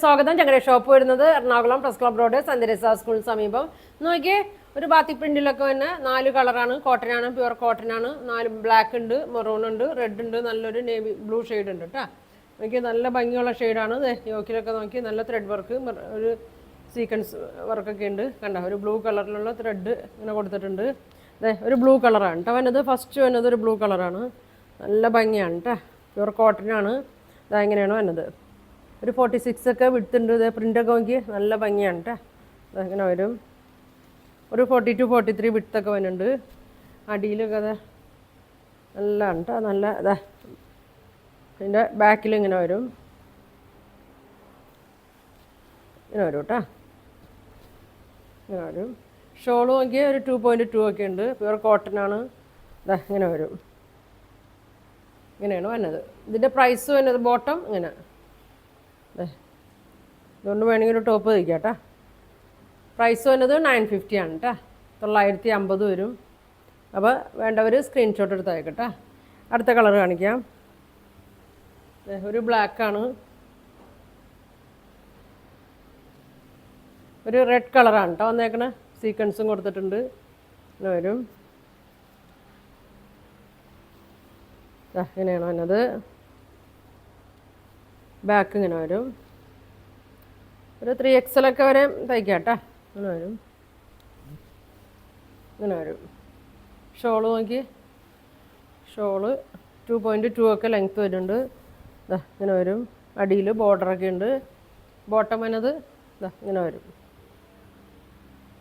സ്വാഗതം. ഞങ്ങളുടെ ഷോപ്പ് വരുന്നത് Ernakulam press club road Saint Teresa സ്കൂളിന് സമീപം. നോക്കിയേ, ഒരു ബാത്തിക് പ്രിന്റിലൊക്കെ തന്നെ 4 കളറാണ്. കോട്ടനാണ്, പ്യുവർ കോട്ടനാണ്. 4 ബ്ലാക്ക് ഉണ്ട്, മെറൂൺ ഉണ്ട്, റെഡ് ഉണ്ട്, നല്ലൊരു നേവി ബ്ലൂ ഷെയ്ഡ് ഉണ്ട് കേട്ടോ. നോക്കി നല്ല ഭംഗിയുള്ള ഷെയ്ഡാണ്. യോക്കിലൊക്കെ നോക്കി നല്ല ത്രെഡ് വർക്ക്, ഒരു സീക്വൻസ് വർക്കൊക്കെ ഉണ്ട്. കണ്ട ഒരു ബ്ലൂ കളറിലുള്ള ത്രെഡ് ഇങ്ങനെ കൊടുത്തിട്ടുണ്ട്. ഒരു ബ്ലൂ കളറാണ് കേട്ടോ വന്നത്. ഫസ്റ്റ് വന്നത് ഒരു ബ്ലൂ കളറാണ്. നല്ല ഭംഗിയാണ് കേട്ടോ. പ്യുവർ കോട്ടനാണ്. ഇതാ ഇങ്ങനെയാണ് വന്നത്. ഒരു 46 ഒക്കെ വിടുത്തുണ്ട്. ഇത് പ്രിൻ്റൊക്കെ നോക്കി നല്ല ഭംഗിയാണ് കേട്ടോ. അങ്ങനെ വരും. ഒരു 42, 43 വിടുത്തൊക്കെ വരുന്നുണ്ട്. അടിയിലൊക്കെ അതെ നല്ലതാണ് കേട്ടോ. നല്ല ഇതാ അതിൻ്റെ ബാക്കിൽ ഇങ്ങനെ വരും. ഇങ്ങനെ വരും കേട്ടോ. ഇങ്ങനെ വരും. ഷോൾ നോക്കിയാൽ ഒരു 2.2 ഒക്കെ ഉണ്ട്. പ്യുവർ കോട്ടനാണ്. ഇതാ ഇങ്ങനെ വരും. ഇങ്ങനെയാണ് വന്നത്. ഇതിൻ്റെ പ്രൈസ് വന്നത് ബോട്ടം ഇങ്ങനെ ഇതുകൊണ്ട് വേണമെങ്കിൽ ഒരു ടോപ്പ് തയ്ക്കാം കേട്ടോ. പ്രൈസ് വന്നത് 950 ആണ് കേട്ടോ. 950 വരും. അപ്പോൾ വേണ്ടവർ സ്ക്രീൻഷോട്ട് എടുത്ത് അയക്കട്ടെ. അടുത്ത കളർ കാണിക്കാം. ഒരു ബ്ലാക്കാണ്. ഒരു റെഡ് കളറാണ് കേട്ടോ വന്നേക്കണേ. സീക്വൻസും കൊടുത്തിട്ടുണ്ട്. ഇങ്ങനെ വരും. ഇങ്ങനെയാണ് വന്നത്. ബാക്ക് ഇങ്ങനെ വരും. ഒരു 3XL ഒക്കെ വരെ തയ്ക്കാം കേട്ടോ. ഇങ്ങനെ വരും. ഇങ്ങനെ വരും. ഷോള് നോക്കി. ഷോള് 2.2 ഒക്കെ ലെങ്ത്ത് വരുന്നുണ്ട്. ഇങ്ങനെ വരും. അടിയിൽ ബോർഡറൊക്കെ ഉണ്ട്. ബോട്ടം വന്നത് ഇങ്ങനെ വരും.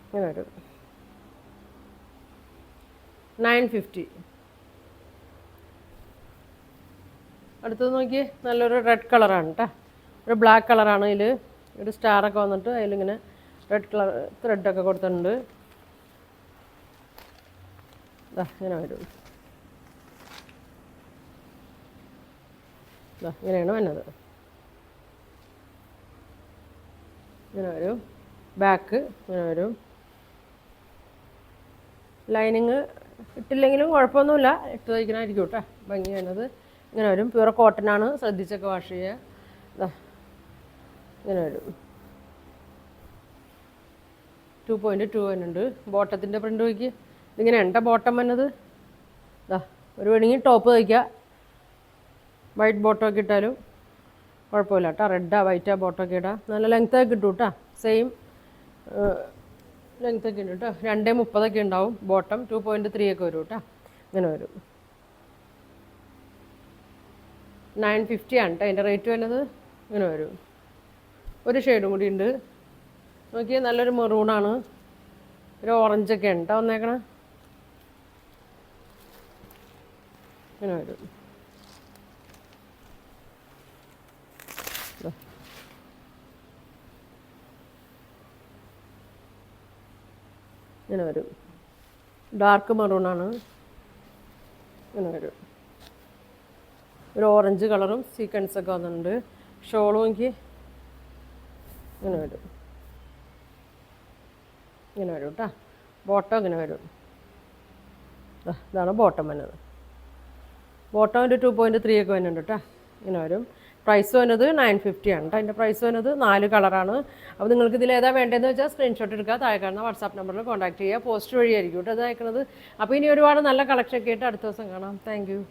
ഇങ്ങനെ വരും. 950. അടുത്തത് നോക്കി. നല്ലൊരു റെഡ് കളറാണ് കേട്ടോ. ഒരു ബ്ലാക്ക് കളറാണ്. ഇതിൽ ഒരു സ്റ്റാറൊക്കെ വന്നിട്ട് അതിലിങ്ങനെ റെഡ് കളർ ത്രെഡൊക്കെ കൊടുത്തിട്ടുണ്ട്. ഇങ്ങനെ വരും. ഇങ്ങനെയാണ് വന്നത്. ഇങ്ങനെ വരും. ബാക്ക് ഇങ്ങനെ വരും. ലൈനിങ് ഇട്ടില്ലെങ്കിലും കുഴപ്പമൊന്നുമില്ല. ഇട്ട് തയ്ക്കണമായിരിക്കും കേട്ടോ. ഭംഗി വരുന്നത് ഇങ്ങനെ വരും. പ്യുവർ കോട്ടനാണ്. ശ്രദ്ധിച്ചൊക്കെ വാഷ് ചെയ്യുക. ഇങ്ങനെ വരും. 2.2 വരുന്നുണ്ട്. ബോട്ടത്തിൻ്റെ പ്രിൻ്റ് നോക്കി. ഇതിങ്ങനെ എൻ്റെ ബോട്ടം വന്നത്. ഒരു വേണമെങ്കിൽ ടോപ്പ് തയ്ക്കുക. വൈറ്റ് ബോട്ടമൊക്കെ ഇട്ടാലും കുഴപ്പമില്ല കേട്ടോ. റെഡാ വൈറ്റാ ബോട്ടമൊക്കെ ഇടാം. നല്ല ലെങ്ത്തൊക്കെ കിട്ടും കേട്ടോ. സെയിം ലെങ്ത്തൊക്കെ ഉണ്ട് കേട്ടോ. 2.30 ഉണ്ടാവും. ബോട്ടം 2.3 ഒക്കെ വരും കേട്ടോ. ഇങ്ങനെ വരും. 950 ആണ് കേട്ടോ അതിൻ്റെ റേറ്റ് വരുന്നത്. ഇങ്ങനെ വരും. ഒരു ഷെയ്ഡും കൂടി ഉണ്ട്. നോക്കിയാൽ നല്ലൊരു മെറൂണാണ്. ഒരു ഓറഞ്ചൊക്കെ ഉണ്ട് കേട്ടോ വന്നേക്കണേ. ഇങ്ങനെ വരും. ഇങ്ങനെ വരും. ഡാർക്ക് മെറൂണാണ്. ഇങ്ങനെ വരും. ഒരു ഓറഞ്ച് കളറും സീക്വൻസൊക്കെ വന്നിട്ടുണ്ട്. ഷോളും എനിക്ക് ഇങ്ങനെ വരും. ഇങ്ങനെ വരും കേട്ടോ. ബോട്ടം ഇങ്ങനെ വരും. ഇതാണ് ബോട്ടം വന്നത്. ബോട്ടം ഒരു 2.3 ഒക്കെ വരുന്നുണ്ട് കേട്ടോ. ഇങ്ങനെ വരും. പ്രൈസ് വന്നത് 950 ആണ് കേട്ടോ. അതിൻ്റെ പ്രൈസ് വന്നത് 4 കളറാണ്. അപ്പോൾ നിങ്ങൾക്ക് ഇതിൽ ഏതാ വേണ്ടതെന്ന് വെച്ചാൽ സ്ക്രീൻഷോട്ട് എടുക്കുക. താഴെ കാണുന്ന വാട്സാപ്പ് നമ്പറിൽ കോൺടാക്ട് ചെയ്യുക. പോസ്റ്റ് വഴിയായിരിക്കും കേട്ടോ ഇത് അയക്കുന്നത്. അപ്പോൾ ഇനി ഒരുപാട് നല്ല കളക്ഷനൊക്കെ ആയിട്ട് അടുത്ത ദിവസം കാണാം. Thank you.